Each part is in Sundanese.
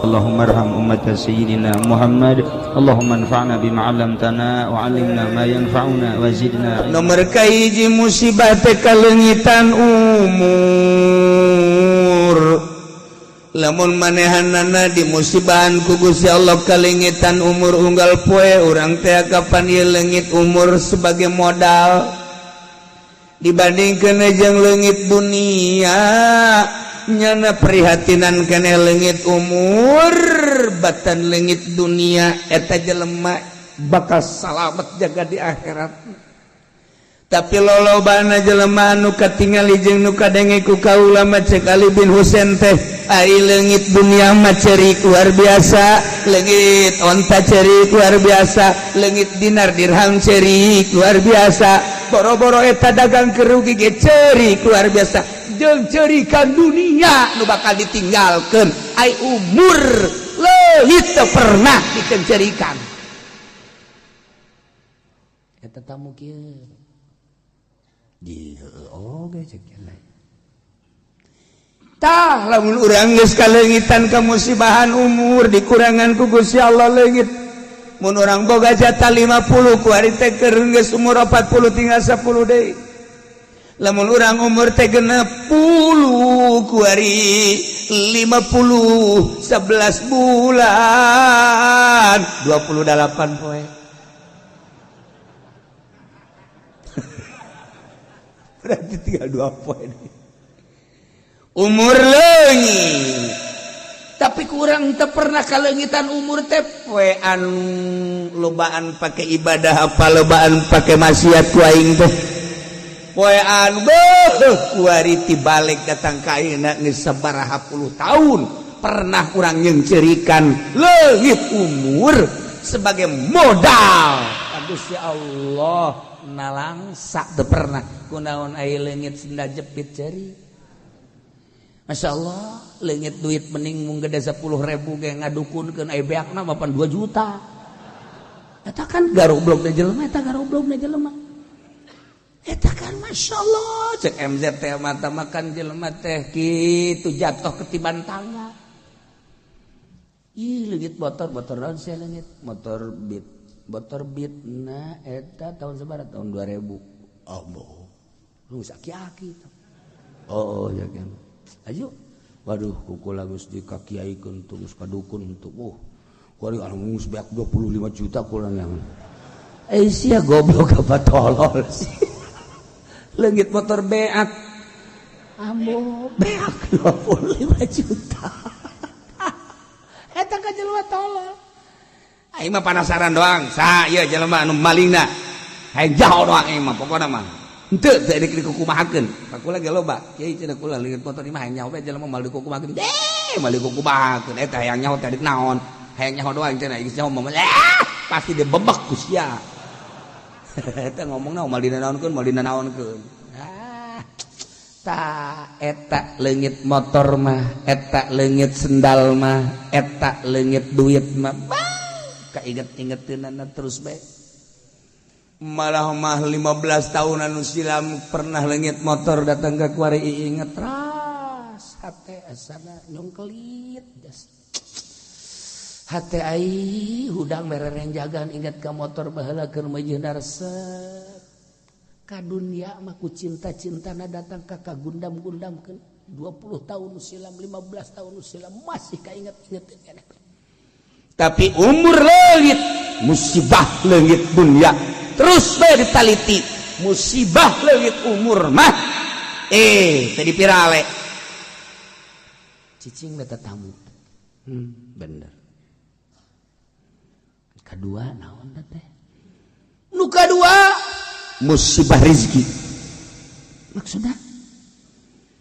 Allahumma arham ummat sayyidina Muhammad. Allahumma anfa'na bima 'allamtana wa 'allimna ma yanfa'una wa zidna. Nomor kahiji musibah teh kalengitan umur. Lamun manehanana di musibahan ku Gusti Allah kalengitan umur unggal poe urang teh kapan ieu leungit umur sebagai modal dibandingkeun jeung leungit dunia. Nyana prihatinan kene leungit umur batan leungit dunia eta jelema bakal salamet jaga di akhirat. Tapi lolobana jelema anu katingali jeung nu kadenge ku kaula mah cek Ali bin Husain teh ai leungit dunia mah ceurik luar biasa, leungit onta ceurik luar biasa, leungit dinar dirham ceurik luar biasa, boro-boro eta dagang kerugi ge ceurik luar biasa. Jeung ceurikan dunia nu bakal ditinggalkeun ai umur leungit teu pernah dikencerikan. Eta tamu kieu di oge cek lain. Tah lamun urang geus kaleungitan kamusibahan umur dikurangan ku Gusti Allah leungit. Mun urang boga jatah 50 ku ari teh keur geus umur 40 tinggal 10 deui. Lamun urang umur teh genep 10 ku ari 50 11 bulan 28 poe. Berarti tinggal 2 poe. Umur leungit. Tapi kurang teu pernah kaleungitan umur teh poe anu lobaan pake ibadah apa lobaan pake maksiat ku aing teh. Poe anu beuh kuari tibalik datang ka ayeuna geus sabaraha puluh tahun pernah urang nyencerikan leungit umur sebagai modal. Gusti Allah nalangsa teu pernah kunaon aya leungit senda jepit ceuri. Masya Allah leungit duit mending mung gede 10.000 ge ngadukunkeun aya beakna mapan 2 juta. Eta kan garoblok na jelema, eta garoblok na jelema. Eta kan Masya Allah cek MZ teh mata makan jelema teh kitu jatuh ketiban tangga. Ih leungit motor naon sih leungit motor beat na eta tahun sabaraha tahun 2000. Allah lu sakiaki itu. Oh ya kan ayo waduh kukula geus dikakiaikeun terus ka dukun untuk kuari anu geus beak 25 juta kula yang sia goblok apa tolol sih. Leungit motor beak ambo beak 25 juta. Eta ka jelema tolol. Aing mah penasaran doang, sa ieu jelema anu malingna. Hayang jauh doang aing mah pokona mah. Henteu teh dikukumahakeun. Pakula ge loba. Kieu cenah kula leungit motor ieu mah hayang nyaho we jelema mal dikukumahakeun. Mal dikukumahakeun eta hayang nyaho teh naon? Hayang nyaho doang cenah geus nyaho mah pasti dibebek ku sia. Eta ngomongna mal dinaonkeun. Ta eta leungit motor mah, eta leungit sendal mah, eta leungit duit mah. Kainget-ingeteunana terus bae. Malah mah 15 tahun anu silam pernah leungit motor datang ka kuari inget ras hate asana nyongkelit jas. Hate ai hudang merereng jagaan inget ka motor baheula keur meujeuh resep. Ka dunia mah ku cinta-cintana datang ka kagundam-gundamkeun 20 tahun silam 15 tahun silam masih kainget-inget keneh. Tapi umur leungit musibah leungit dunia terus bae ditaliti musibah leungit umur mah tadi pirale cicing beta tamu bener kadua naon teh nu kadua musibah rezeki maksudna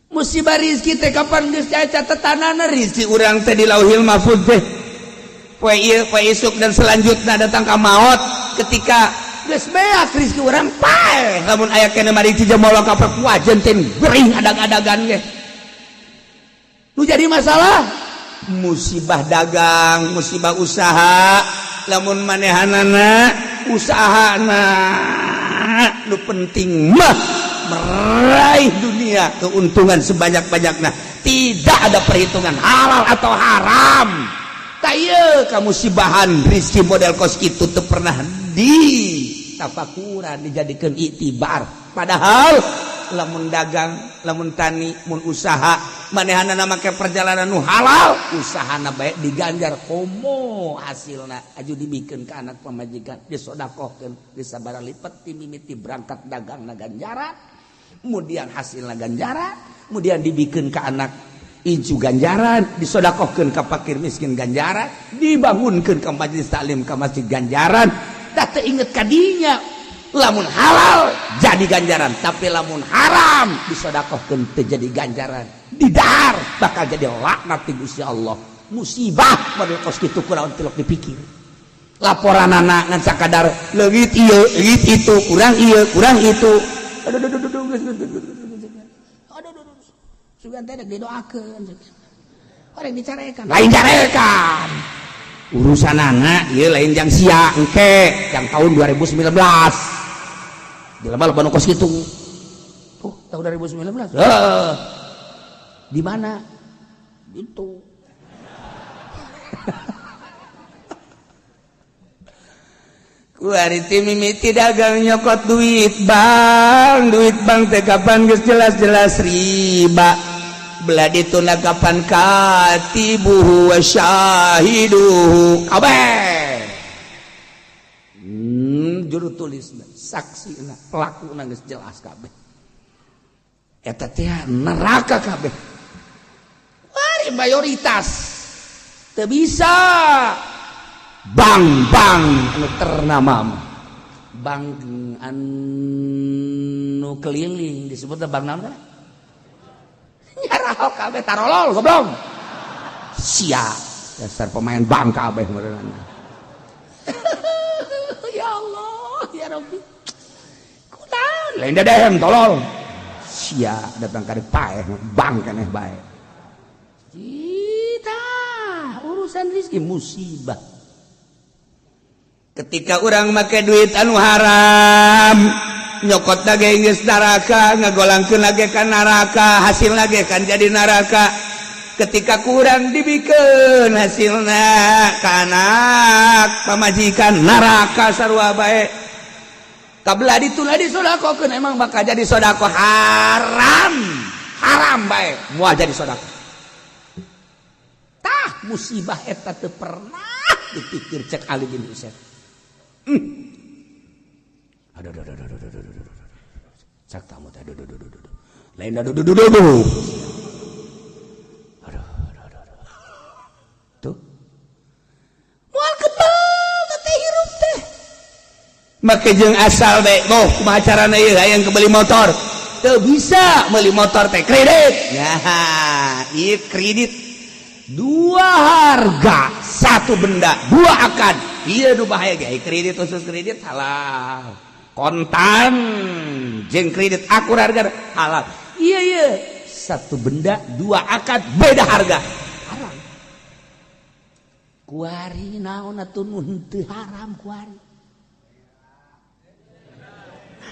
musibah rezeki teh kapan geus aya catatanana rezeki urang teh di Lauhil Mahfuz teh poe ieu poe isuk dan selanjutnya datang ka maut ketika geus beak rezeki urang pae lamun aya keneh mari dijemolong ka perkuajen teh gering adag-adagan ge nu jadi masalah musibah dagang musibah usaha lamun manehanana usahana nu penting mah meraih dunia keuntungan sebanyak-banyaknya tidak ada perhitungan halal atau haram kamu si bahan rizki model kos itu tuh pernah tafakuran dijadikan iktibar padahal lamun dagang lamun tani mun usaha manehana make perjalanan nu halal usahana bae diganjar komo hasilna aju dibikeun ka anak pamajikan disodakohkeun disabaraha lipat ti mimiti berangkat dagang ganjaran kemudian hasilna ganjaran kemudian dibikeun ka anak incu ganjaran disodakohkeun ka fakir miskin ganjaran dibangunkeun ka majelis taklim ka masjid ganjaran da teu inget ka dinya lamun halal jadi ganjaran tapi lamun haram disodakohkeun teu jadi ganjaran didar bakal jadi laknat ti Gusti Allah musibah model kos kitu kunaon teu dipikir laporanana ngan sakadar leungit ieu leungit itu kurang ieu kurang itu sugan teh didoakeun orang dicarekan lain carekan urusan anak ieu lain jang sia engke jang tahun 2019 dilema kos kitu tuh tahun 2019 di mana itu kuari mimiti dagang nyokot duit bang teh kapan geus jelas-jelas riba belah dituna kapan katibuhu wa syahiduhu kabeh juru tulisna saksina pelakuna geus jelas kabeh eta teh neraka kabeh wari mayoritas teu bisa bank anu ternama bank anu keliling disebutna bank naon kana nyarao kabeh tarolol goblok sia dasar pemain bank kabeh meureunan ya Allah ya Rabbi kunaon lain dadehem tolol sia datang ka paeh bank keneh bae kita urusan rezeki musibah ketika orang make duit anu haram nyokot lagi geus neraka ngagolangkeun lagi ka neraka hasil lagi kan jadi neraka ketika kurang dibikeun hasilna ka anak pamajikan neraka sarua bae kabelah dituna disodakokeun emang bakal jadi sodako haram bae moal jadi sodako tah musibah eta teu pernah dipikir cek Ali bin Husain aduh cak tamu teh aduh lain aduh tuh moal kebal teh hirup teh make jeung asal bae kumaha carana ieu hayang kebeli motor teu bisa meuli motor teh kredit nah ieu kredit dua harga satu benda dua akad iya nu bahaya ge kredit khusus kredit halal kontan jeung kredit akur harga halal iya satu benda dua akad beda harga haram kuari naon atuh nun teu haram kuari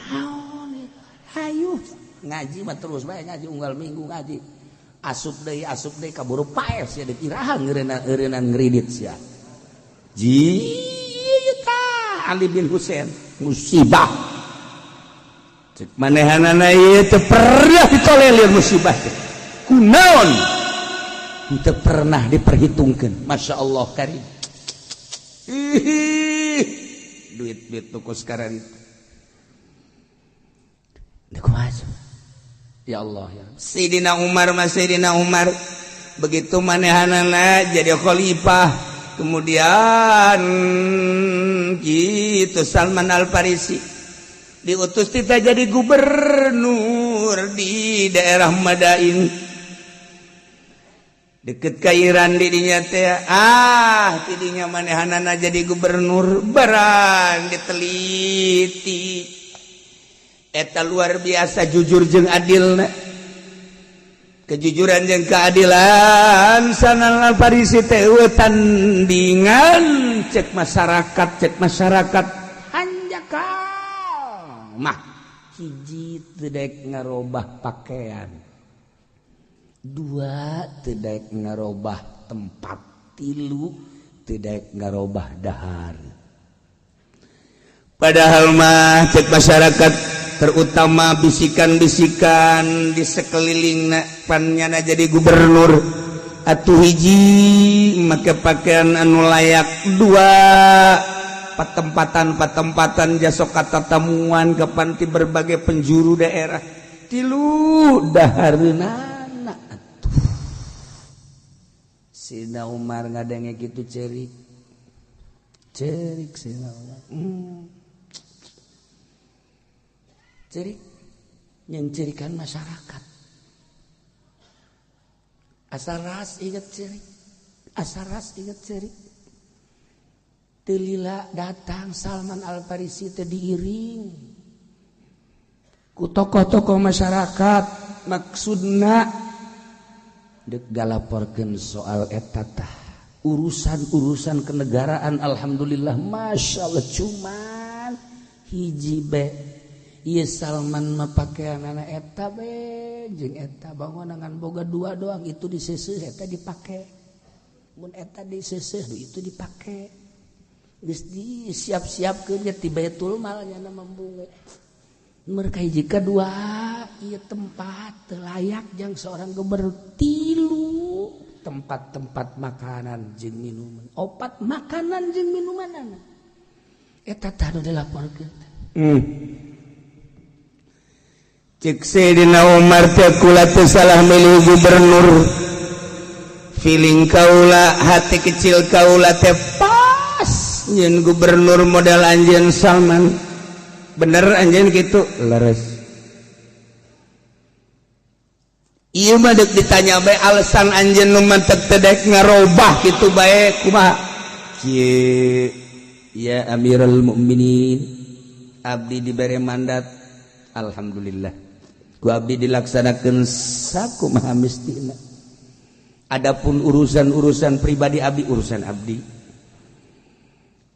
naon hayu ngaji mah terus bae ngaji unggal minggu ngaji asup deui kaburu paes sia dipirahan ngeureunana ngredit sia jita Ali bin Husain musibah cek manehanana ieu teu pernah ditolelir musibah teh kunaon teu pernah diperhitungkeun masyaallah karim duit tuku sekarang itu ya Allah ya Sayyidina Umar begitu manehanana jadi khalifah kemudian gitu Salman Al-Farisi diutus kita jadi gubernur di daerah Madain deket ka Iran didinya teh tidinya manehanana jadi gubernur barang diteliti eta luar biasa jujur jeung adilna kejujuran jeung keadilan Salman Al-Farisi teh tandingan cek masyarakat hanjakal mah hiji teu daek ngarobah pakaian dua teu daek ngarobah tempat tilu tidak ngarobah dahar. Padahal mah cek masyarakat terutama bisikan-bisikan di sekeliling pannyana jadi gubernur atuh hiji make pakaian anu layak, dua patempatan jasok kata tamuan ke panti berbagai penjuru daerah, tilu dahareunana atuh. Sina Umar ngadenge kitu cerik Sina Umar. Cerik nyencerikan masyarakat. Asaras ingat cerik. Telila datang Salman Al-Farisi teh diiring ku tokoh-tokoh masyarakat, maksudna dek galaporkeun soal eta tah urusan kenegaraan. Alhamdulillah masyaallah cuman hiji be ieu Salman mah pakaianana eta be jeung eta bangunangan boga dua doang itu diseuseuh eta dipake, mun eta diseuseuh itu dipake, geus disiap-siapkeun ti Baitul Mal nya mambunge. Mereka hiji kedua ieu tempat teu layak jang seorang gubernur. Tilu tempat-tempat makanan jeung minuman, opat makanan jeung minumanana eta tah nu dilaporkeun. Cek Sayyidina Umar teh kula teu salah milih gubernur. Feeling kaula, hati kecil kaula teh pas nyeun gubernur model anjeun Salman. Bener anjeun kitu? Leres. Ieu mah deuk ditanya bae alasan anjeun nu mantep teh daek ngarobah kitu bae kumaha? Kieu ya Amirul Mukminin, abdi dibere mandat alhamdulillah. Ku abdi dilaksanakeun sakumaha mestina. Adapun urusan pribadi abdi urusan abdi.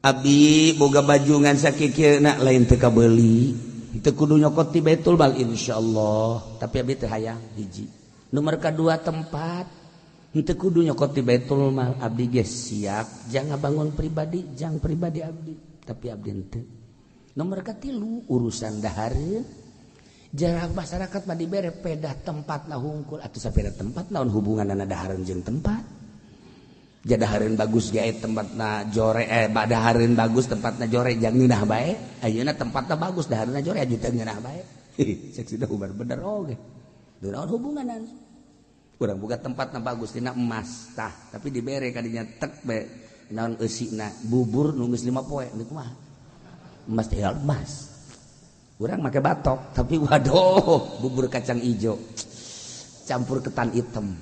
Abdi boga baju ngan sakikieuna lain teu kabeuli. Teu kudu nyokot ti Baitul Mal insyaallah, tapi abdi teu hayang hiji. Nomor kadua tempat teu kudu nyokot ti Baitul Mal, abdi ge siap jang ngabangun pribadi, jang pribadi abdi, tapi abdi teu. Nomor katilu urusan dahareun. Jarak masyarakat mah dibere pedah tempatna hungkul atuh sapeda tempat naon hubunganna dahareun jeung tempat. Jadahareun bagus ge tempatna jore badahareun bagus tempatna jore jang ngeunah bae. Ayeuna tempatna bagus dahareunna jore aju teu ngeunah bae. Cek Sida Umar bener oge. Teu naon hubunganan. Urang boga tempatna bagus tina emas tah, tapi dibere kadinya tek bae naon eusina bubur nu geus 5 poe niku mah. Emas teh emas. Urang make batok, tapi waduh bubur kacang ijo campur ketan hitam.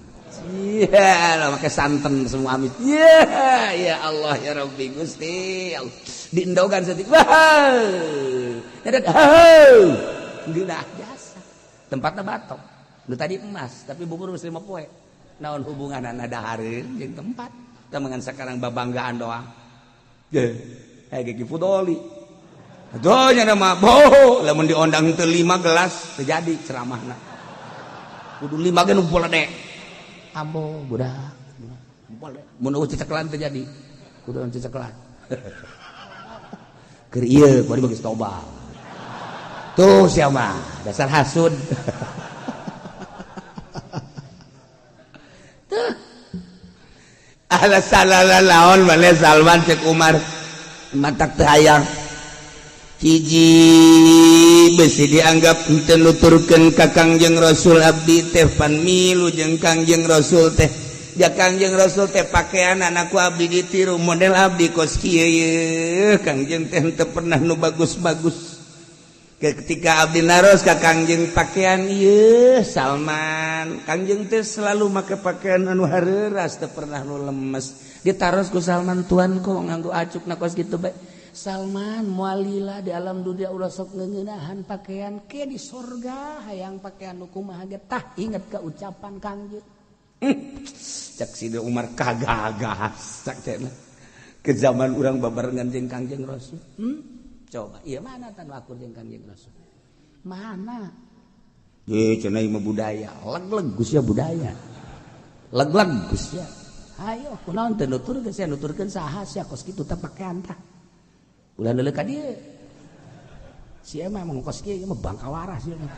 Iya, lo make santen semua amis. Iya, ya Allah ya Rabbi Gusti. Diendogan setik. Wah. Dadat. Geunah jasa. Tempatna batok. Nu tadi emas, tapi bubur geus 5 poe. Naon hubunganna dahareun jeung tempat? Tamangan sakarang babanggaan doang. Ge Fudoli. Doanya nama boh, lamun diondang teu 5 gelas terjadi ceramahna. Kudu 5 ge numpul dek. Ambo budak. Numpul dek. Mun cecekelan terjadi. Kudu cecekelan. Keur ieu bari geus tobat. Tuh sia mah dasar hasud. Tuh. Alasan laon mane Salman cek Umar. Matak teu hayang. Hiji besi dianggap teu nuturkeun ka Kangjeng Rasul abdi teh pan milu jeung Kangjeng Rasul teh. Ja Kangjeng Rasul teh pakaian anakku abdi ditiru model abdi kos kieu ye. Kangjeng teh teu pernah nu bagus-bagus. Ketika abdi naros ka Kangjeng pakaian ieu Salman, Kangjeng teh selalu make pakaian anu hareuras teu pernah nu lemes. Ditaros ku Salman tuan kok nganggo acukna kos kitu bae. Salman mualila di alam dunia ulah sok ngeunahan pakaian ke di sorga hayang pakaian nu kumaha ge tah inget ka ucapan Kangjeng. Cak Sida Umar kagagas cak cenah. Ke zaman urang babarengan jeung Kangjeng Rasul. Coba ieu mana tan akur jeung Kangjeng Rasul? Mana? Ye cenah ieu budaya, leg-leg Gus ya budaya. Leg-leg Gus ya. ayo kunaon teu nuturkeun saya nuturkeun saha sia kos kitu teh pakaian tah ulah leuleuh ka dieu sia mah kos kieu mah bangka waras ieu mah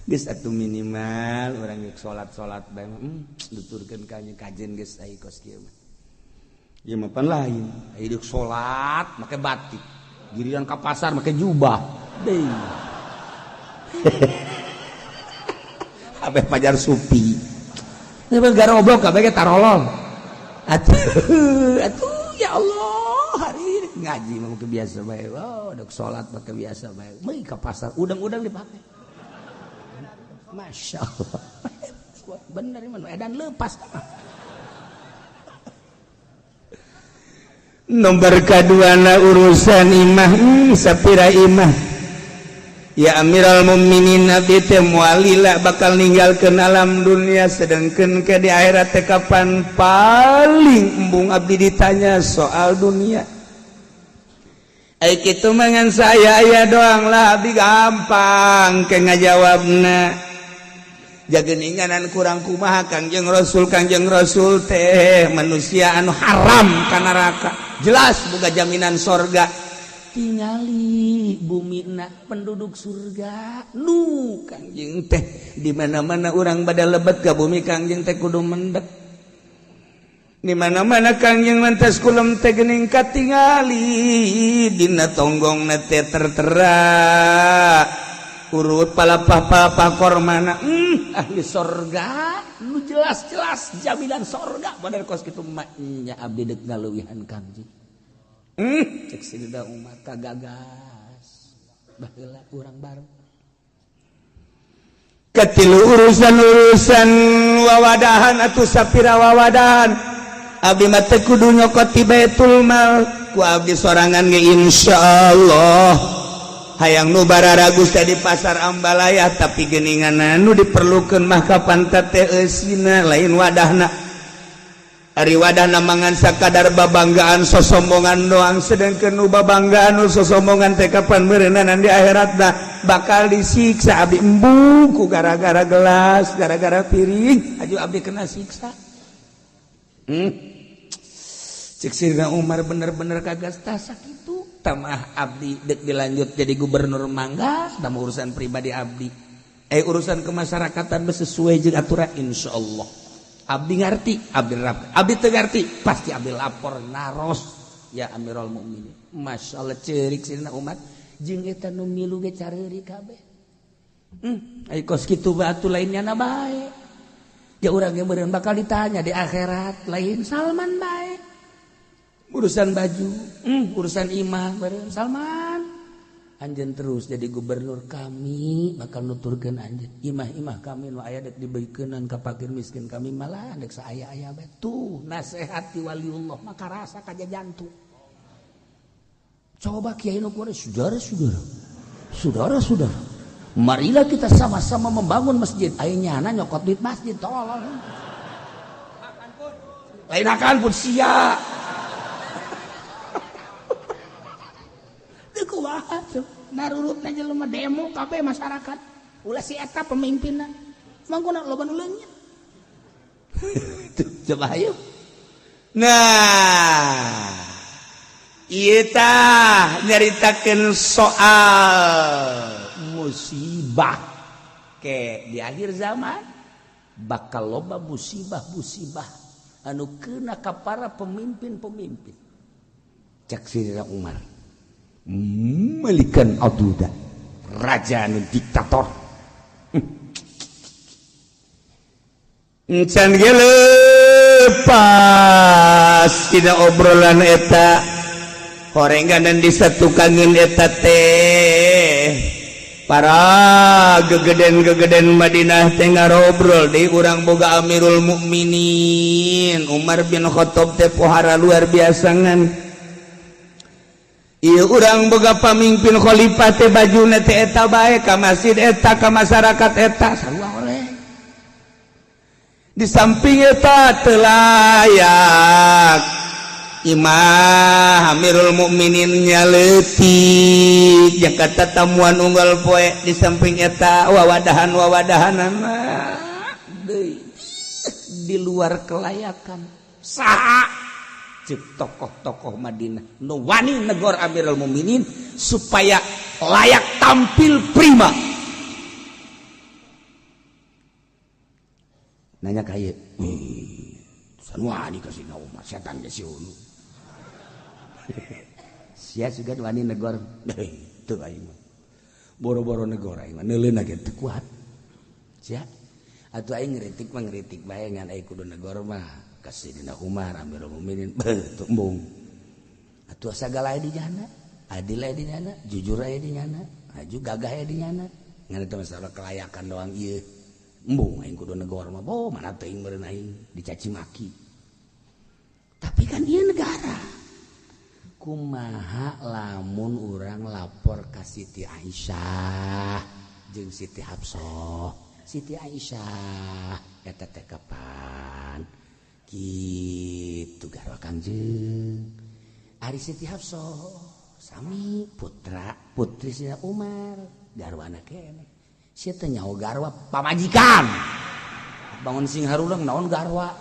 geus atuh minimal urang geus salat bae nuturkeun ka kajen geus ai kos kieu mah ieu mah pan lain aya deuk salat make batik giliran ka pasar make jubah deui abe pajar supi nepi garoblok kabeh ge tarolol atuh ya Allah hari ngaji mah ke biasa bae deuk salat mah ke biasa bae meuli ka pasar udang-udang dipake Masya Allah bener iman edan lepas nomor kaduana urusan imah sapira imah ya Amirul Mukminin Nabi teh mualila bakal ninggalkeun alam dunia sedengkeun ke di akhirat teh kapan paling embung abdi ditanya soal dunia ai kitu mangan saya aya doang lah abdi gampang ke ngajawabna jageninganan kurang kumaha Kangjeng Rasul teh manusia anu haram ka neraka jelas boga jaminan sorga tingali bumi na penduduk surga nu Kangjeng teh di mana-mana urang bada lebet ka bumi Kangjeng teh kudu mendek di mana-mana Kangjeng mantes kulem teh geuning katingali dina tonggongna teh tertera urut palapah kormana ahli sorga nu jelas-jelas jaminan sorga bener kos kitu mah nya abdi deuk ngaleuwihan Kangjeng cek Sidina Umar kagagas baheula urang bareng katilu urusan wawadahan atuh sapira wawadahan abdi mah teu kudu nyokot ti Baitul Mal ku abdi sorangan ge insyaallah hayang nu bararagus teh di pasar Ambalaya tapi geuningan nu diperlukeun mah kapan teh eusina lain wadahna ari wadahna mangan sakadar babanggaan sosombongan doang sedengkeun nu babanggaan nu sosombongan teh kapan meureunan di akhiratna bakal disiksa abdi embung ku gara-gara gelas gara-gara piring aju abdi kena siksa cek Sidina Umar bener-bener kagas tah sakitu tamah abdi dek dilanjut jadi gubernur mangga da urusan pribadi abdi urusan kemasyarakatan sesuai jeung aturan insyaallah abdi ngarti abdi teu ngarti pasti abdi lapor naros ya Amirul Mukminin masyaallah ceurik Sidina Umar jeung eta nu milu ge careuri kabeh ai kos kitu batu lainnya na bae ya urang ge meureun bakal ditanya di akhirat lain Salman bae urusan baju urusan imah bareng Salman anjeun terus jadi gubernur kami bakal nuturkeun anjeun imah kami nu aya dek dibeukeunnan ka fakir miskin kami malah dek saaya-aya bae tuh nasihat ti waliullah maka rasa ka jantung coba kiai nu kuat saudara-saudara marilah kita sama-sama membangun masjid aya nyana nyokot duit masjid tolong lain akan pun sia narurutna jelema demo kabeh masyarakat ulah si eta pemimpinna mangkuna loba nu leungit coba ayo nah ieu tah nyaritakeun soal musibah ke di akhir zaman bakal loba musibah anu keuna ka para pemimpin cek Sidina Umar Malikan Aduda raja nu diktator encan ge lepas tina obrolan eta horenganan disatukangeun eta teh para gegeden Madinah teh ngarobrol deui urang boga Amirul Mukminin Umar bin Khattab teh pohara luar biasa ngan ieu urang boga pamimpin khalifah teh bajuna teh eta bae ka masjid eta ka masyarakat eta sarua oleh di samping eta teu layak imah Amirul Mukminin nyaleutik Jakarta tamuan unggal poe di samping eta wawadahanana di luar kelayakan saha cek tokoh-tokoh Madinah nu wani negor Amirul Mukminin supaya layak tampil prima. Nanya kaya san wani kasih nauma setan ge si unu sia juga wani negor teu aing mah boro-boro negor aing mah neuleuna ge teu kuat sia atuh aing ngeritik mah ngeritik bae ngan aing kudu negor mah kasih dina Umar Amirul Mukminin teu embung atuh sagala aya di nyana adil aya di nyana jujur aya di nyana aju gagah aya di nyana ngan eta masalah kelayakan doang ieu embung aing kudu negor mah mana teuing meureun aing dicaci maki tapi kan ieu negara kumaha lamun urang lapor ka Siti Aisyah jeung Siti Hafsah Siti Aisyah eta teh kapan kitu garwa Kangjeng ari Siti Hafsah sami putri Sina Umar garwana keneh sia teh nyaho garwa pamajikan bangun sing harulang naon garwa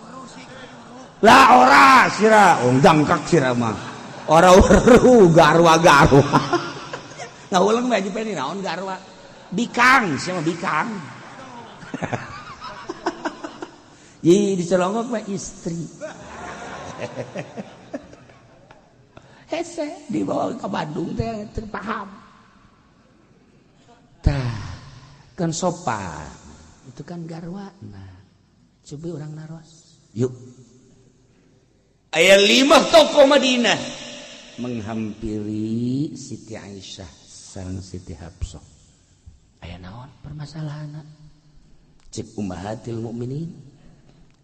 lah ora sira jangkak sira mah ora weruh garwa ngauleung mah peni naon garwa bikang sia mah bikang Yi dicelongok mah istri hese dibawa ke Bandung teh teu paham tah kan sopan itu kan garwa nah coba orang naros yuk aya 5 tokoh Madinah menghampiri Siti Aisyah sareng Siti Hafsah aya naon permasalahanna cek ummahatil mukminin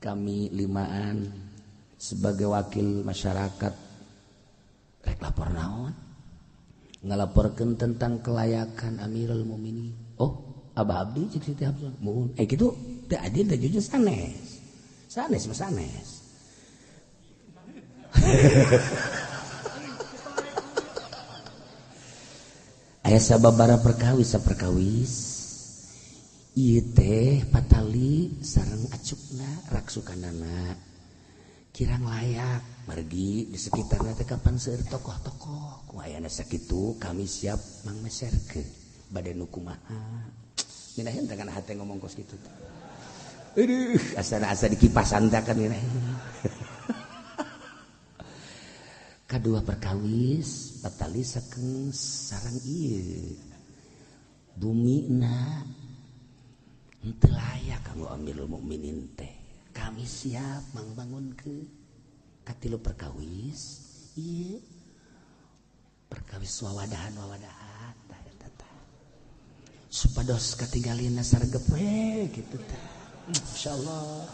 kami 5an sebagai wakil masyarakat rek lapor naon ngalaporkeun tentang kelayakan Amirul Mukminin oh Abah Abdi cek Siti Hafsah mohon kitu teu adil teh jujur sanes mah sanes aya sababaraha perkawis ieu teh patali sareng acukna raksukanana kirang layak margi di sekitarna teh kapan seueur tokoh-tokoh ku ayana sakitu kami siap mangmeserkeun bade nu kumaha minaheun teh kana hate ngomong kos kitu teh aduh asa di kipasan teh kan minaheun kadua perkawis patali sakeung sareng ieu bumina henteu layak kanggo Amirul Mukminin teh kami siap mangbangunkeun katilu perkawis ieu perkawis wawadahan tah eta teh supados katinggalina saregep we kitu teh insyaallah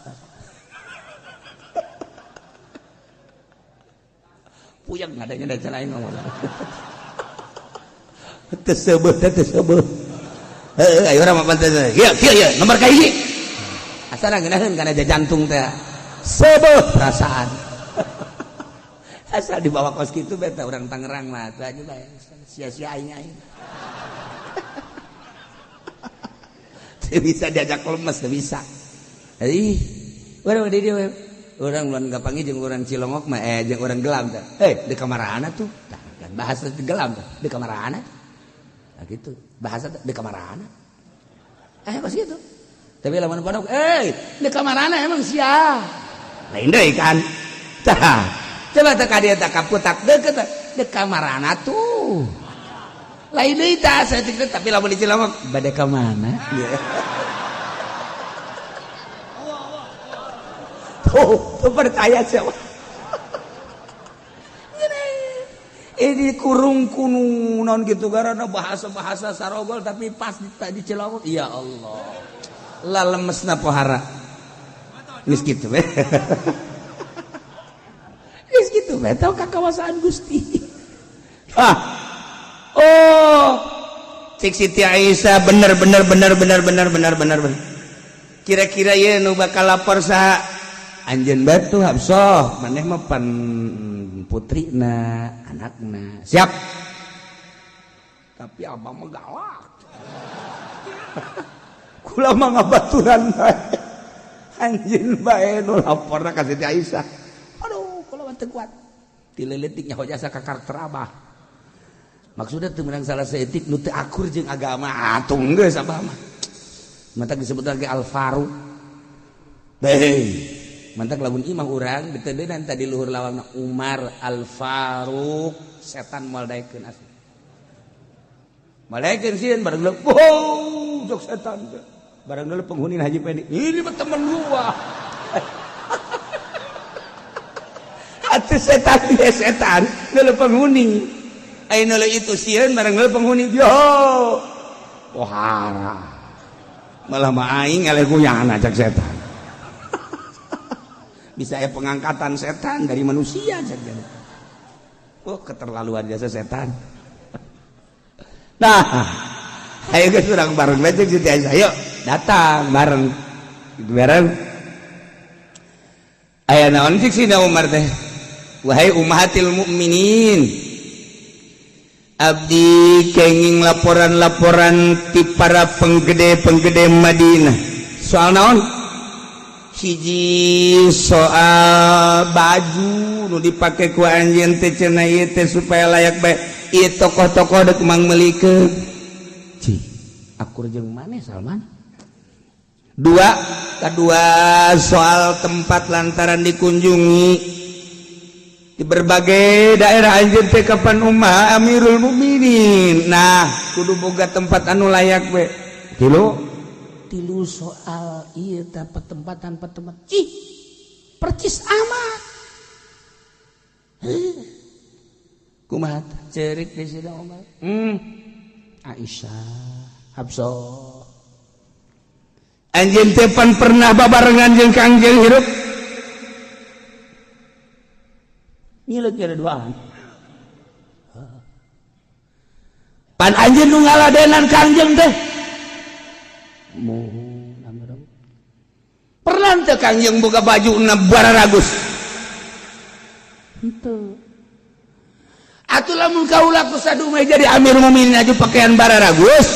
puyang ngadanya dan lain ngomong teu seubeut ayo urang mah pantes kieu nomor kahiji asana ngeunaheun kana jantung teh seubeut perasaan asal dibawa kos kitu beta urang Tangerang mah teh aja bae sia-sia aing teu bisa diajak lemes teu bisa urang di dieu urang mun gapangi jeung urang Cilongok mah jeung urang Gelam teh di kamarana tuh kan bahasa di Gelam teh di kamarana nah gitu bahasa di kamarana pas gitu tapi lamun pondok di kamarana emang sia lain deui kan tah coba teh ka dieu teh kaputak deukeut di kamarana tuh lain deui tah saeutik tapi lamun di Cilongok bade ka mana tuh percaya siapa ini kurung kunu non gitu karena bahasa sarogol tapi pas di Cilongok ya Allah lah lemesna pohara geus kitu we geus kitu we tau kakawasaan Gusti cik Siti Aisyah bener kira-kira ieu nu bakal lapor saha anjeun batu Hafsah maneh mah pan putrina anakna siap tapi abang mah galak kula mah ngabaturan bae anjeun bae nu laporna ka Siti Aisyah. Aduh, kula teu kuat. Dileletik nyaho jasa ka karakter Abah. Maksudnya teu meunang salah saeutik nu teu akur jeung agama. Atuh geus Abah mah. Mantak disebut lagi Al-Faruq. Mantak lamun imam urang diteudeunana tadi luhur lawangna Umar Al-Faruq, setan moal daekeun asli. Malaikat sieun bareng leup, wow, jok setan. Bareng leup penghuni Haji Pendi. Ini mah temen gua. Atuh setan dia setan, leup penghuni. Ayeuna leuh itu sieun bareng leup penghuni. Yo. Wah. Malah mah aing eleh guyana cak setan. Bisa ya pengangkatan setan dari manusia saja. Oh, keterlaluan jasa setan. Nah, ayo guys urang bareng aja gitu aja. Ayo datang bareng. Gitu bareng. Aya naon cik sina Umar teh? Wahai ummahatil mukminin. Abdi kenging laporan-laporan ti para penggede-penggede Madinah. Soal naon? Hiji soal baju nu dipake ku anjeun teh cenah ieu teh supaya layak bae ieu tokoh-tokoh dek mang meulikeun. Ci, akur jeung maneh Salman. Kedua soal tempat lantaran dikunjungi di berbagai daerah anjeun teh kapan ummah Amirul Mukminin. Nah, kudu boga tempat anu layak bae. Tilu soal iya pertempatan cih percis amat kumaha cerik di sini Umar Aisyah Hafsah anjeun teh pan pernah babarengan jeung Kangjeng hirup nyileuk ada duaan pan anjeun nu ngaladenan Kangjeng teh pernah teu Kangjeng boga baju na bararagus henteu atuh lamun kaula kusadu mah jadi Amir Mukminin aju pakaian bararagus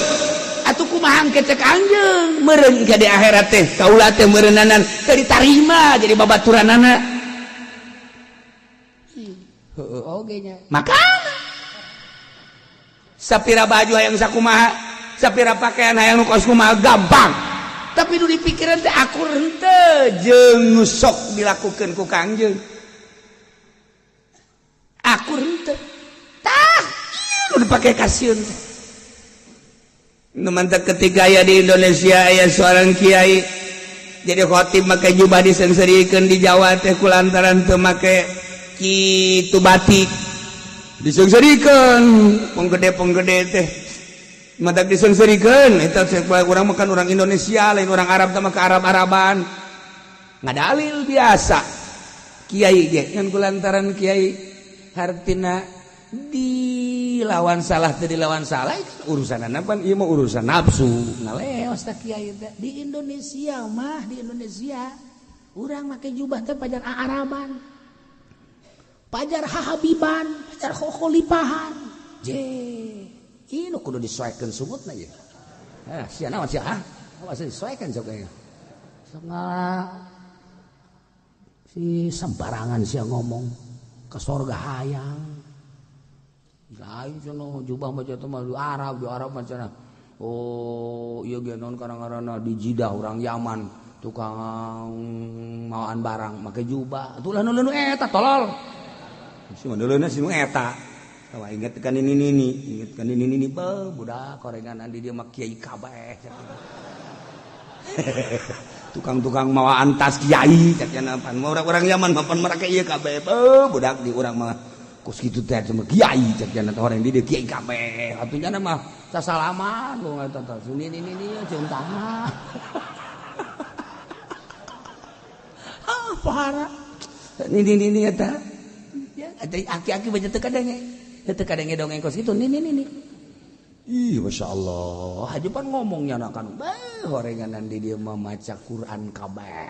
atuh kumaha engke teh Kangjeng meureun ka di akhirat teh kaula teh meureunanan teu ditarima jadi babaturanana heueuh oge nya makana sapira baju hayang sakumaha sapira pakaian hayang nu kos kumaha gampang tapi nu dipikiran teh akur henteu jeung sok dilakukeun ku Kangjeng akur henteu tah ieu nu dipake kasieun teh nu mantep ketika aya di Indonesia aya seorang kiai jadi khatib make jubah disengsirikeun di Jawa teh kulantaran teu make kitu batik disengsirikeun penggede-penggede teh matak disengsirikeun eta urang makan orang Indonesia lain orang Arab teh mah ke Arab-Araban ngadalil biasa kiai ge ngan kulantaran kiai hartina dilawan salah teh dilawan salah urusanana pan ieu mah urusan nafsu ngaleos teh kiai teh di Indonesia urang make jubah teh pajar Araban pajar hahabiban pajar khokholipahan ini kudu disesuaikan sumutna ya. Sia naon sia Masa disesuaikan sok kayaknya. Sok si sembarangan sia ngomong ke surga hayang. Lain cenah jubah macam teh mah di Arab macam. Oh, ieu ge naon karang-karana di Jidah urang Yaman tukang mawaan barang make jubah. Atuh nu eta tolol. Si mandeuleuna si nu eta. Tawa inget kan ini budak korenganan di dia mah kiai kabeh. Tukang-tukang mawaan tas kiai cenah pan orang-orang Yaman mah pan mereka ieu kabeh. Budak di urang mah kus kitu teh cuma kiai cenah teh orang di dia kiai kabeh. Atunya mah sasalaman lu eta teh. Ini cium tangan. Pahara. Ini eta. Ya, aki-aki baca teu kadang itu kadang dongeng kos itu ini. Ih, masya Allah. Hajupan ngomongnya nakan, horenganan di dia memaca Quran kabeh.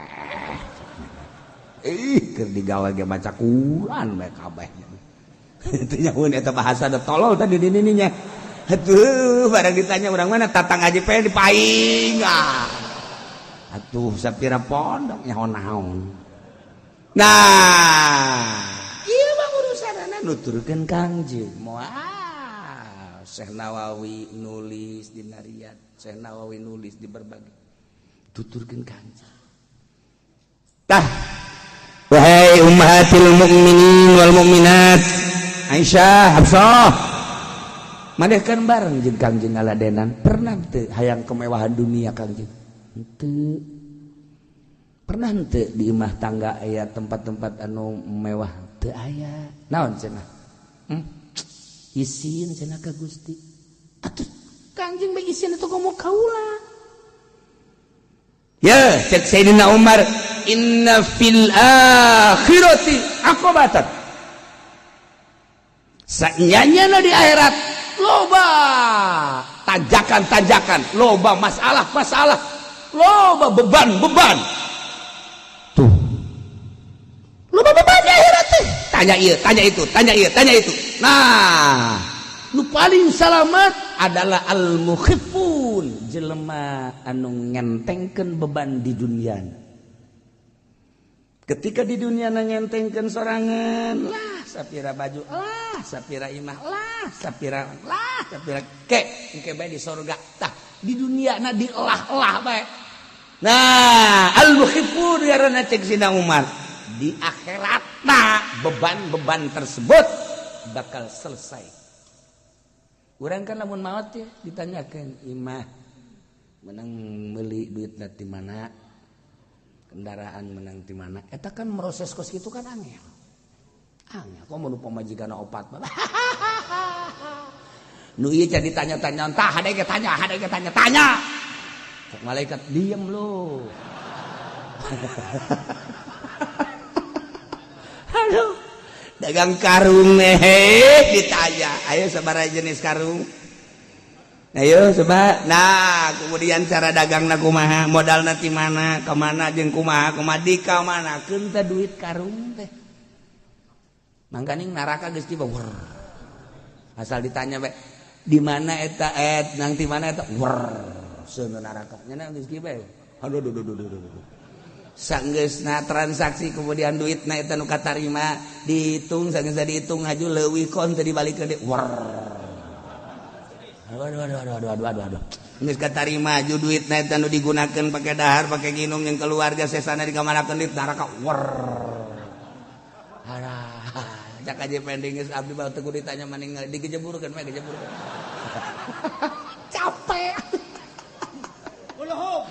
Keur digawe ge maca Quran bae kabeh. Itu nyamun eta bahasa da tolol tadi ini nya. Atuh, barang ditanya urang mana tatang Haji Pe dipaingan. atuh sapira pondok nyaho naon. Nah, ieu mah urusanana nuturkeun Kangjeng. Moal Syekh Nawawi nulis di Riyadh, Syekh Nawawi nulis di berbagai tuturkeun Kangjeng. Tah, wahai ummahatil mukminin wal mukminat, Aisyah, Hafsah, maneh kan bareng jeung Kangjeng ngaladenan. Pernah teu hayang kemewahan dunia Kangjeng? Henteu. Pernah henteu di imah tangga aya tempat-tempat anu mewah? Teu aya. Naon cenah? Isin cenah ka Gusti. Atuh Kangjeng bae isin atuh komo kaula. Ya, cek Sayyidina Umar, inna fil akhirati aqabatan. Saenyana di akhirat loba tanjakan-tanjakan, loba masalah-masalah, loba beban-beban. Tuh. Loba beban di akhirat teh. Tanya ieu, tanya itu, tanya ieu, tanya itu. Nah, nu paling selamat adalah al-mukhifun, jelema anu ngentengkeun beban di dunia. Ketika di dunia ngentengkeun sorangan, lah sapira baju, lah sapira imah, lah sapira ke bae di surga. Tah di dunia na dielah-elah bae. Nah, al-mukhifun karana cek Sina Umar, di akhiratna beban-beban tersebut bakal selesai. Urang kan lamun maot ya ditanyakeun, imah menang meuli duitna ti mana, kendaraan menang ti mana, eta kan proses kos kitu kan angel. Angel kok mun pamajikanna opat. Nu ieu jadi tanya-tanya, tah hade ge tanya, tanya. Cek malaikat diem lu. Aduh. Dagang karung ditanya, ayo sabaraha jenis karung? Ayo coba. Nah, kemudian cara dagangna kumaha, modalna ti mana, ka mana jeung kumaha di ka mana, keun teh duit karung teh. Mangkaning neraka geus tiba wer. Asal ditanya bae, di mana eta nang ti mana eta wer. Seuneu neraka. Nya geus kieu bae. Aduh. Sanggeusna transaksi kemudian duitna eta nu katarima dihitung, sanggeusna dihitung ngaju leuwih kon teu dibalikeun deui. Wer. Aduh. Geus katarima ju duitna eta nu digunakeun pake dahar, pake nginum jeung keluarga sesana dikamanakeun di neraka. Wer. Alah, cak aja pending geus abdi bae teu ditanya maning digejeburkeun mah gejeburkeun. Capek. Uleuh.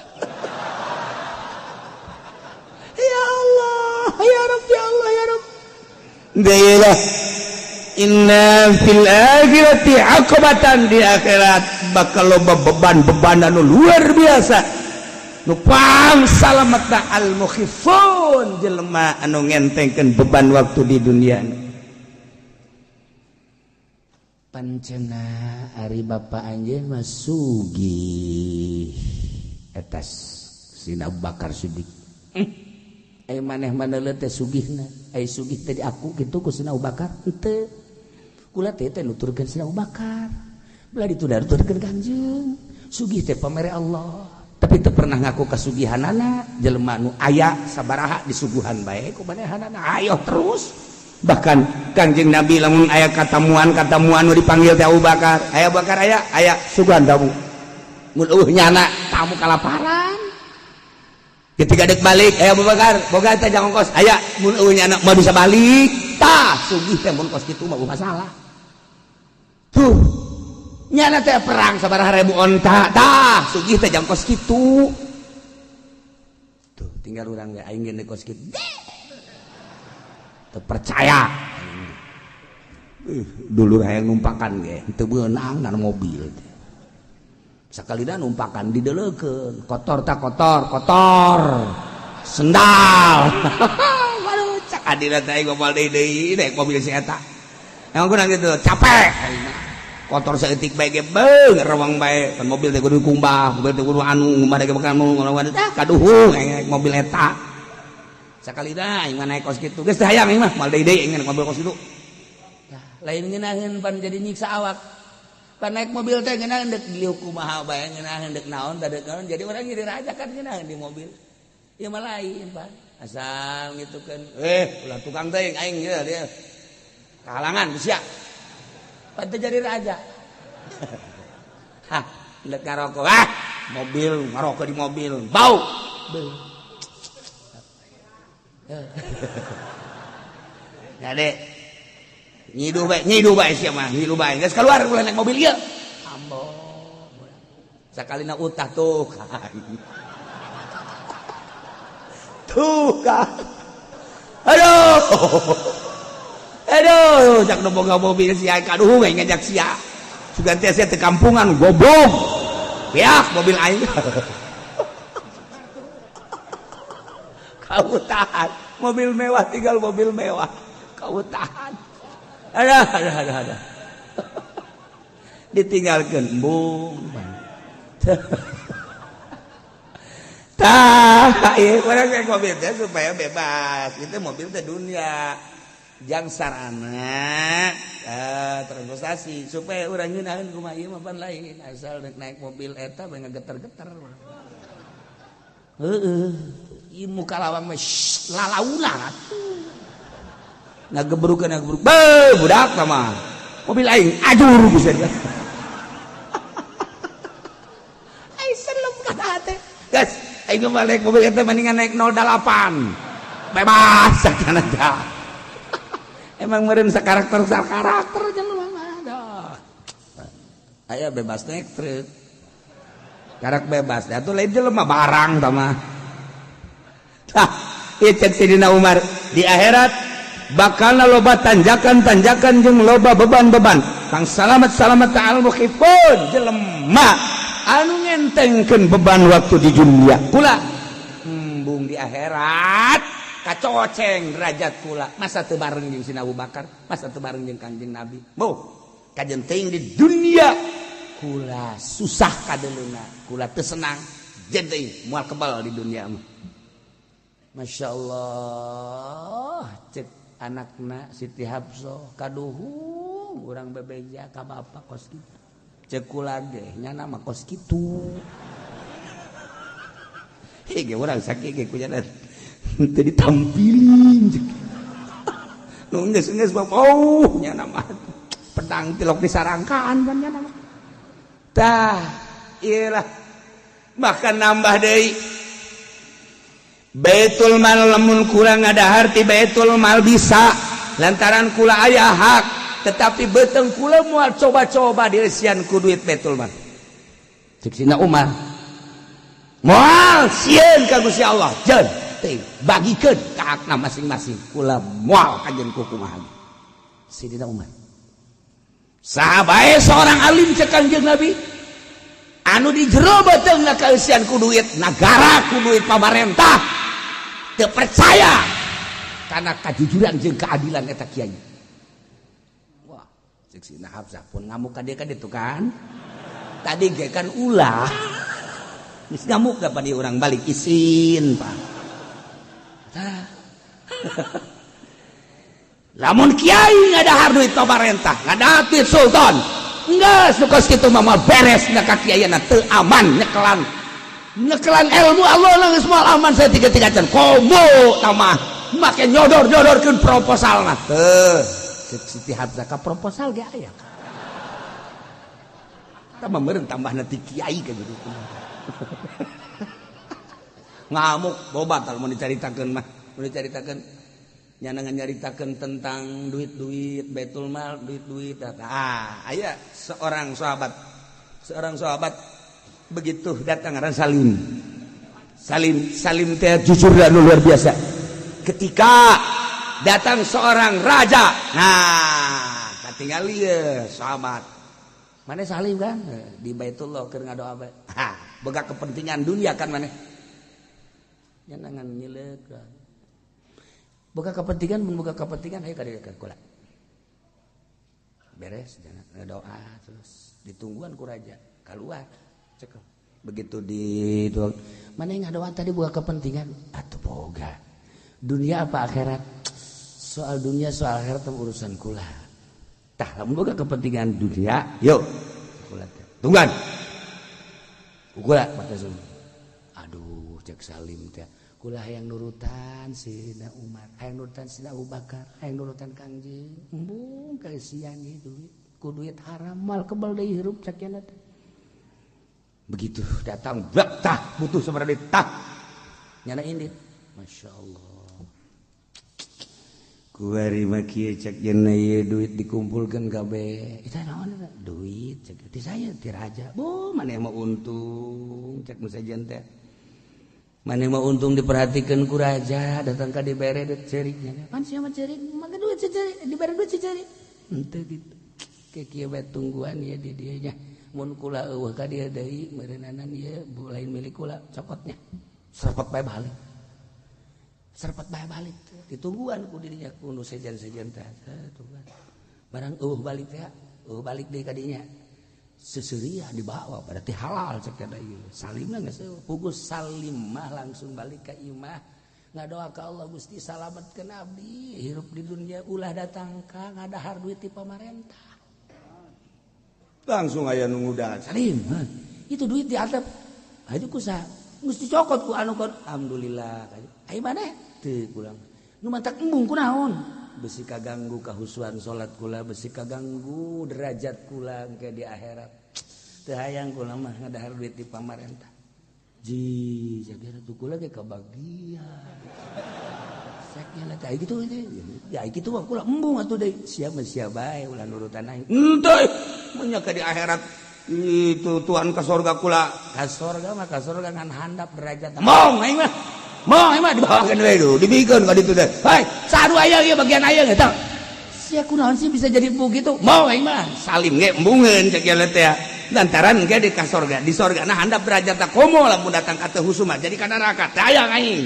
Ya Allah, ya Rabb, ya Allah, ya Rabb. Dailah inna fil akhirati aqabatan, di akhirat bakal loba beban-beban anu luar biasa. Nu pang salamatna al-mukhifun, jelema anu ngentengkeun beban waktu di dunia. Pancena ari bapa anjeun mah sugih etas Sina Abu Bakar Siddiq. Ai maneh maneuleut teh sugihna, ai sugih teh aku kitu ku Sina Abu Bakar henteu. Kula teh nuturkeun Sina Abu Bakar. Belah dituturkeun Kangjeng. Sugih teh pamere Allah, tapi teu pernah ngaku kasugihanana. Jelema nu aya sabaraha disuguhan bae ku manehanana, ayo terus. Bahkan Kangjeng Nabi lamun aya katamuan nu dipanggil teh Abu Bakar, aya Abu Bakar aya suguhan tamu. Mun eueuh nyana tamu kalaparan. Ketika dek balik, Abu Bakar, boga teh jang ongkos, aya mun eueuh nyana mah bisa balik. Tah, sugih teh mun kos kitu mah masalah. Tuh. Nyana teh perang sabaraha ribu onta. Tah, sugih teh jang kos kitu. Tuh, tinggal urang ge aing ge kos kitu. Teu percaya. Dulur hayang numpakan ge, teu beunang kana mobil teh. Sakalina numpakan dideleukeun, kotor sendal. Waduh, cak adina teh ngomong deui naik mobil si eta. Emang guna gitu, capek. Kotor saeutik bae ge beung rewang bae. Kan mobil teh kudu kumbah, mobil teh kudu anu ngumbah ge bakal ngelawan kaduhung mobil eta. Sakalina aing naik kos kitu, geus teh hayang aing mah mal deui aing naik mobil kos kitu. Lain ngeunaheun pan jadi nyiksa awak. naik mobil teh ngeunah hendek beli kumaha bae ngeunah hendek naon tadek naon jadi orang jadi raja kan ngeunah di mobil ieu mah lain Pak asal gitu kan ulah tukang teuing aing ieu dia kahalangan sia pan teh jadi raja hah hendek ngarokok mobil ngarokok di mobil bau ya dek nyiduh bae sia mah nyiduh bae geus keluar ulah naik mobil ieu ambo sakalina utah tuh kan aduh jak nu boga mobil sia kaduh we ngajak sia sugan teh sia teu kampungan goblok beak mobil aing kautahan mobil mewah tinggal mobil mewah kautahan ada ditinggalkan embung orang kayak mobil teh supaya bebas itu mobil teh dunia jang sarana transportasi supaya orang ngeunaheun kumaha ieu mah pan lain asal naik mobil eta bae ngageter-geter ieu muka lawang mah lalauna ngagebruk budak sama mobil aing ajur bisa dia ai selem kana teh guys aing mah naik mobil eta mendingan naik 08 bebas kana teh emang meureun sakarakter jelema mah dah aya bebas naik truk karak bebas atuh lain jelema barang tah mah tah ieu cek Sidina Umar di akhirat bakalna loba tanjakan-tanjakan jeung loba beban-beban kang salamet-salamet ta'al mukhifun jelema anu ngentengkeun beban waktu di dunia kula embung di akhirat kacoceng derajat kula masa teu bareng jeung Sina Abu Bakar masa teu bareng jeung Kanjeng Nabi boh kajen teuing di dunia kula susah kadeuluna kula teu senang jeung teuing moal kebal di dunia mah Masya Allah cek anakna Siti Habso kaduhung urang bebeja ka bapak kos kitu cek kula ge nya nama kos kitu ge urang sakit ge kunyana teu ditampilin nu geus bapak nya nama pedang tilok disarangkan kan nya nama tah ieu lah bahkan nambah deui Baitul mal lamun kurang ngadahar ti Baitul mal bisa lantaran kula aya hak tetapi beuteung kula moal coba-coba diresian ku duit Baitul mal cek Sina Umar moal sieun ka Gusti Allah jeun teh bagikeun ka hakna masing-masing kula moal kajen ku kumaha Sidina Umar saha bae seorang alim cek Kanjeng Nabi anu di jero beuteungna kaeusian ku duit nagara ku duit pamarentah teu percaya karena kejujuran jeung keadilan eta kiai wah cek Sina Hafsah pun ngamuk ka dieu kan tadi ge kan ulah geus ngamuk da padi urang balik isin Pak lamun kiai ngadahar duit pamarentah ngadahar duit sultan geus nu kos kitu mah beres na ka kiayana teu aman nyekelan ilmu Allah geus moal aman saya tiga-tiga can komo tamah make nyodor-nyodorkeun proposalna teu cek Siti Habsah ka proposal ge aya tambah meureun tambahna ti kiai ka gitu ngamuk bobat kalau mau dicaritakeun mah mau dicaritakeun nyanangan nyaritakeun tentang duit-duit Baitul Mal duit-duit aya seorang sahabat begitu datang ngaran Salim teh jujur dan luar biasa ketika datang seorang raja nah katingal ieu sahabat maneh Salim kan di Baitullah keur ngadoa bae boga kepentingan dunia kan maneh nyanangan nyileuk boga kepentingan mun boga kepentingan aya ka dieu kula beres jangan ngadoa terus ditungguan ku raja keluar cek begitu di itu mana yang ngadoan tadi buka kepentingan atuh boga dunia apa akhirat soal dunia soal akhirat urusan kula tah lamun boga kepentingan dunia yuk kula teh. Tunggan. Kula pakai Zoom. Aduh, cek Salim teh. Kula hayang nurutan Sina Umar, hayang nurutan Sina Abu Bakar, hayang nurutan Kangjeng. Embung kaesian ieu duit. Ku duit haram mal kebal deui hirup sakiana teh. Begitu datang, tah butuh sabaraha deui tah. Nyana indit. Masyaallah. Kuari maki cek jenna ye duit dikumpulkan kabeh. Itu naon eta? Duit cek ti saya ti raja. Boh maneh mah untung cek nu sajen teh. Maneh mah untung diperhatikan ku raja, datang ka dibere duit ceurignya. Pan sia mah ceurig, mangga duit ceurig, dibere duit ceurig. Henteu gitu. Ke kieu bae tungguan ya di dieu nya. Mun kula eueuh ka dieu deui meureunana ieu lain milik kula cokotnya. Serpet bae balik. Serpet bae balik ditungguan ku dirinya ku nu sejen-sejen teh barang balik teh balik deui ka dinya seseuria dibawa berarti halal cek da ieu salimna geus pugus salim mah langsung balik ka imah ngadoa ka Allah Gusti salametkeun abdi hirup di dunia ulah datang ka ngadahar duit ti pamarentah langsung aya nu ngudahan salim itu duit diadep aju kusaha geus dicokot ku anu kon alhamdulillah ai maneh teu kulang nu mantak embung kunaon besi kaganggu kahusuan salat kula besi kaganggu derajat kula engke di akhirat teu hayang kula mah ngadahar duit di pamarentah ji jagera tu kula ge kabagian saknya teh kitu ya kitu mah kula embung atuh deui sia mah sia bae ulah nurutan aing henteu mun nya ka di akhirat itu Tuhan ka surga kula ka surga mah ka surga ngan handap derajat mong aing mah mau emang dibawakan dulu, dibikin kalau itu deh. Hai, sadu ayang ya bagian ayang ya tang. Sia kunaon sih bisa jadi begitu? Mau emang salim nge embungeun cek ya teh. Lantaran ge di kasorga, di sorga nah handap derajat tak komo lamun datang ka teu husuma jadi ka neraka. Teh ayang aing.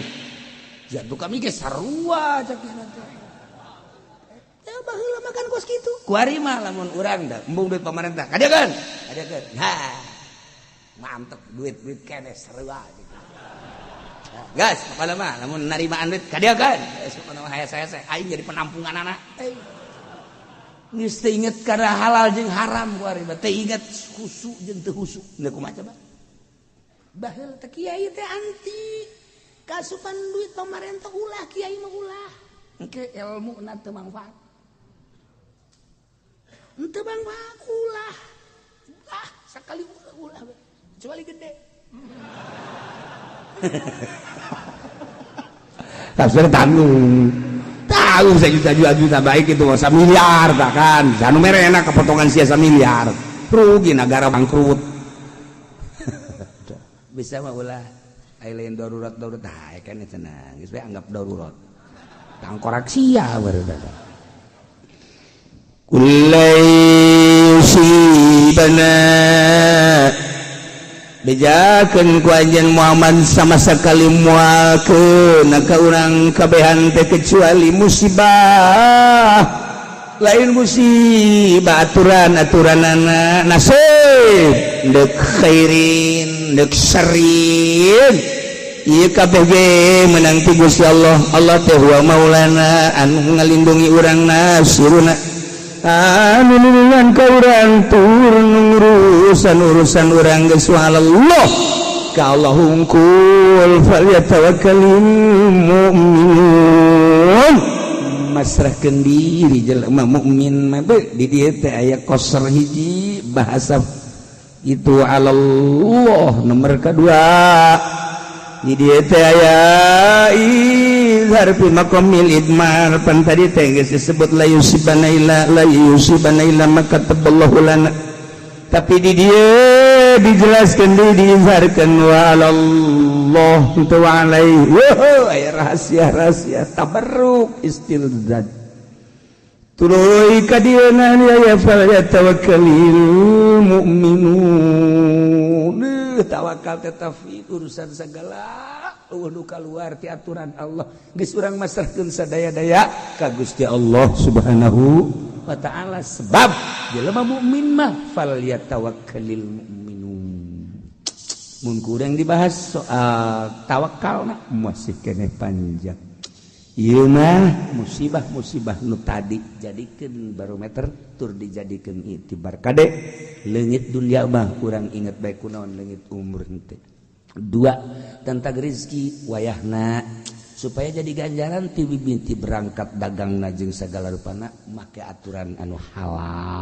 Jatuh kami ge sarua cek ya teh. Ya baheula makan kos kitu. Kuari mah lamun urang da embung duit pemerintah. Kadegeun. Nah. Mantep duit kene sarua. Gas, kepala mah, namun narimaan duit, kadiakan. Suka nama saya, aing jadi penampungan anak. Geus teu inget karena halal jeung haram ku ari, teu inget husu jeung teu husu. Neu kumaha coba? Baheula teh kiai teh anti. Kasupan duit pamarentah ulah kiai mah ulah. Engke ilmuna teu manfaat. Henteu manfaat ulah. Ah, sakali ulah. Kecuali gede. Tapi tanggung saya juta baik itu 1 miliar kan anu mere enak kepotongan sia 1 miliar rugi negara bangkrut bisa mah ulah lain darurat nah kan cenah geus bae anggap darurat tang koreksia barudak kullaisibana bejakeun ku anjeun Muhammad sama sakali moalkeun ka urang kabehan teh kecuali musibah lain musibah aturan-aturanana nasib deuk khairin deuk syarrin ieu kabeh ge meunang ti Gusti Allah teh huwa maulana anu ngalindungi urang nasiruna anu nulungan ka urang turun urusan urang geus Allah ka Allah hungkul falyatawakkalul mu'minun masrahkeun diri jelema mukmin mah di dieu teh aya qasr hiji bahasa itu Allah nomor kedua di dieu teh aya harfi maqamil idmar pan tadi teh geus disebut la yusibana illa maka taballahu lana tapi di dia dijelaskan diizharkan wa Allah tu alaihi aya rahasia tabarruk istilzad tuluy ka dieuna ya fal yatawakkalul mu'minun tawakal teh tauhid urusan segala nu kaluar ti aturan Allah geus urang masrahkeun sadaya-daya ka Gusti Allah Subhanahu wa ta'ala sebab jelema mukmin mah falyatawakkalul mu'minun mun kurang dibahas soal tawakal mah masih keneh panjang ieu mah musibah-musibah nu tadi jadikeun barometer tur dijadikeun itibar kade leungit dunya mah urang inget bae kunaon leungit umur teh. 2 tentang rezeki wayahna supaya jadi ganjaran ti bibiti berangkat dagangna jeung sagala rupana make aturan anu halal.